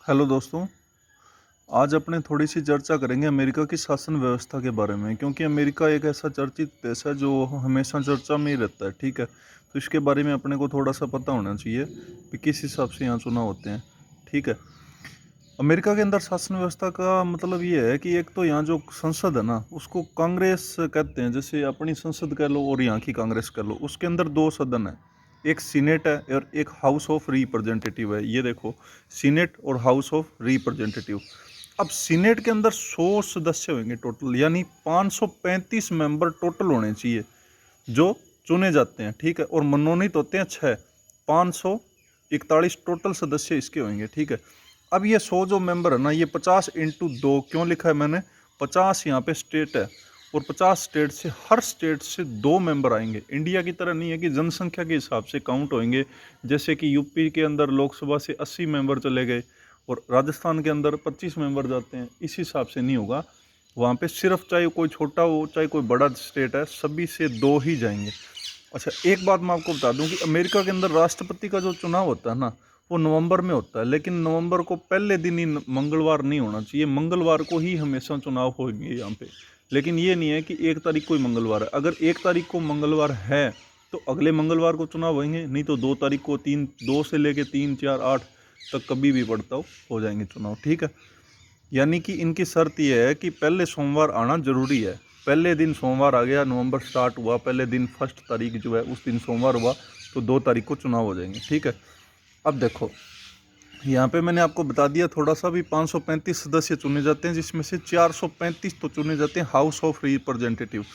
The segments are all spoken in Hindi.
हेलो दोस्तों। आज अपने थोड़ी सी चर्चा करेंगे अमेरिका की शासन व्यवस्था के बारे में, क्योंकि अमेरिका एक ऐसा चर्चित देश है जो हमेशा चर्चा में ही रहता है। ठीक है, तो इसके बारे में अपने को थोड़ा सा पता होना चाहिए कि किस हिसाब से यहाँ चुनाव होते हैं। ठीक है, अमेरिका के अंदर शासन व्यवस्था का मतलब ये है कि एक तो यहाँ जो संसद है ना, उसको कांग्रेस कहते हैं। जैसे अपनी संसद कह लो और यहाँ की कांग्रेस कह लो, उसके अंदर दो सदन है, एक सीनेट है और एक हाउस ऑफ रिप्रेजेंटेटिव है। ये देखो, सीनेट और हाउस ऑफ रिप्रेजेंटेटिव। अब सीनेट के अंदर 100 सदस्य होंगे टोटल, यानी 535 मेंबर टोटल होने चाहिए जो चुने जाते हैं। ठीक है, और मनोनीत होते हैं 6, 541 टोटल सदस्य इसके होंगे। ठीक है, अब ये 100 जो मेंबर है ना, ये 50 × 2 क्यों लिखा है मैंने, 50 यहाँ पे स्टेट है और 50 स्टेट से, हर स्टेट से 2 मेंबर आएंगे। इंडिया की तरह नहीं है कि जनसंख्या के हिसाब से काउंट होंगे, जैसे कि यूपी के अंदर लोकसभा से 80 मेंबर चले गए और राजस्थान के अंदर 25 मेंबर जाते हैं। इस हिसाब से नहीं होगा, वहाँ पे सिर्फ चाहे कोई छोटा हो चाहे कोई बड़ा स्टेट है, सभी से 2 ही जाएंगे। अच्छा, एक बात मैं आपको बता दूं कि अमेरिका के अंदर राष्ट्रपति का जो चुनाव होता है ना, वो नवंबर में होता है, लेकिन नवंबर को पहले दिन ही, मंगलवार नहीं होना चाहिए, मंगलवार को ही हमेशा चुनाव होंगे यहाँ पे। लेकिन ये नहीं है कि 1 तारीख को ही मंगलवार है। अगर 1 तारीख को मंगलवार है तो अगले मंगलवार को चुनाव होंगे, नहीं तो 2 तारीख को, 2 से लेके 3, 4, 8 तक कभी भी पड़ता हो जाएंगे चुनाव। ठीक है, यानी कि इनकी शर्त यह है कि पहले सोमवार आना जरूरी है। पहले दिन सोमवार आ गया, नवंबर स्टार्ट हुआ, पहले दिन 1 तारीख जो है उस दिन सोमवार हुआ, तो 2 तारीख को चुनाव हो जाएंगे। ठीक है, अब देखो यहाँ पे मैंने आपको बता दिया थोड़ा सा भी, 535 सदस्य चुने जाते हैं, जिसमें से 435 तो चुने जाते हैं हाउस ऑफ रिप्रेजेंटेटिव।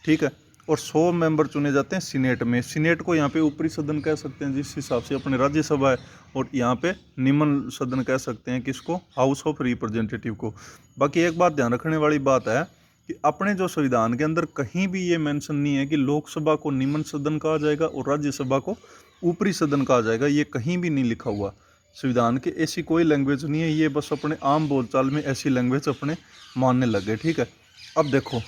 ठीक है, और 100 मेंबर चुने जाते हैं सीनेट में। सीनेट को यहाँ पे ऊपरी सदन कह सकते हैं जिस हिसाब से अपने राज्यसभा है, और यहाँ पे निम्न सदन कह सकते हैं किसको, हाउस ऑफ रिप्रेजेंटेटिव को। बाकी एक बात ध्यान रखने वाली बात है कि अपने जो संविधान के अंदर कहीं भी ये मेंशन नहीं है कि लोकसभा को निम्न सदन कहा जाएगा और राज्यसभा को ऊपरी सदन कहा जाएगा। ये कहीं भी नहीं लिखा हुआ संविधान के, ऐसी कोई लैंग्वेज नहीं है। ये बस अपने आम बोलचाल में ऐसी लैंग्वेज अपने मानने लगे। ठीक है, अब देखो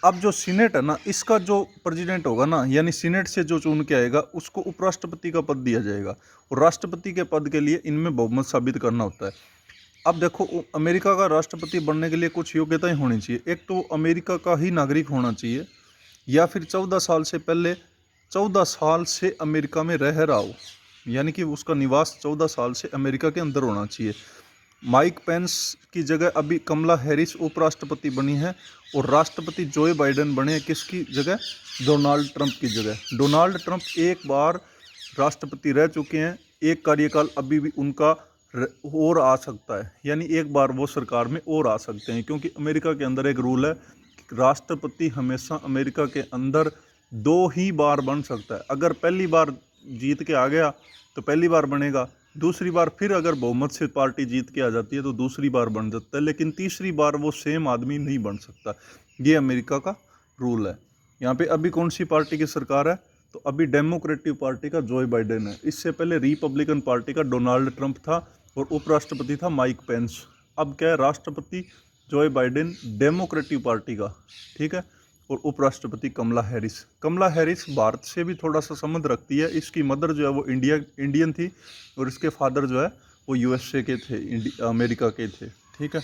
अब जो सीनेट है ना, इसका जो प्रेसिडेंट होगा ना, यानी सीनेट से जो चुन के आएगा उसको उपराष्ट्रपति का पद दिया जाएगा, और राष्ट्रपति के पद के लिए इनमें बहुमत साबित करना होता है। अब देखो, अमेरिका का राष्ट्रपति बनने के लिए कुछ योग्यताएं होनी चाहिए। एक तो अमेरिका का ही नागरिक होना चाहिए, या फिर 14 साल से पहले, 14 साल से अमेरिका में रह रहा हो, यानी कि उसका निवास 14 साल से अमेरिका के अंदर होना चाहिए। माइक पेंस की जगह अभी कमला हैरिस उपराष्ट्रपति बनी है, और राष्ट्रपति जो बाइडेन बने हैं किसकी जगह, डोनाल्ड ट्रंप की जगह। डोनाल्ड ट्रंप एक बार राष्ट्रपति रह चुके हैं, एक कार्यकाल अभी भी उनका और आ सकता है, यानी एक बार वो सरकार में और आ सकते हैं, क्योंकि अमेरिका के अंदर एक रूल है कि राष्ट्रपति हमेशा अमेरिका के अंदर 2 ही बार बन सकता है। अगर पहली बार जीत के आ गया तो पहली बार बनेगा, दूसरी बार फिर अगर बहुमत से पार्टी जीत के आ जाती है तो दूसरी बार बन जाता है, लेकिन तीसरी बार वो सेम आदमी नहीं बन सकता। ये अमेरिका का रूल है। यहाँ पे अभी कौन सी पार्टी की सरकार है, तो अभी डेमोक्रेटिक पार्टी का जो बाइडेन है। इससे पहले रिपब्लिकन पार्टी का डोनाल्ड ट्रंप था और उपराष्ट्रपति था माइक पेंस। अब क्या है, राष्ट्रपति जो बाइडेन डेमोक्रेटिक पार्टी का। ठीक है, और उपराष्ट्रपति कमला हैरिस। कमला हैरिस भारत से भी थोड़ा सा संबंध रखती है, इसकी मदर जो है वो इंडियन थी, और इसके फादर जो है वो यूएसए के थे, अमेरिका के थे। ठीक है।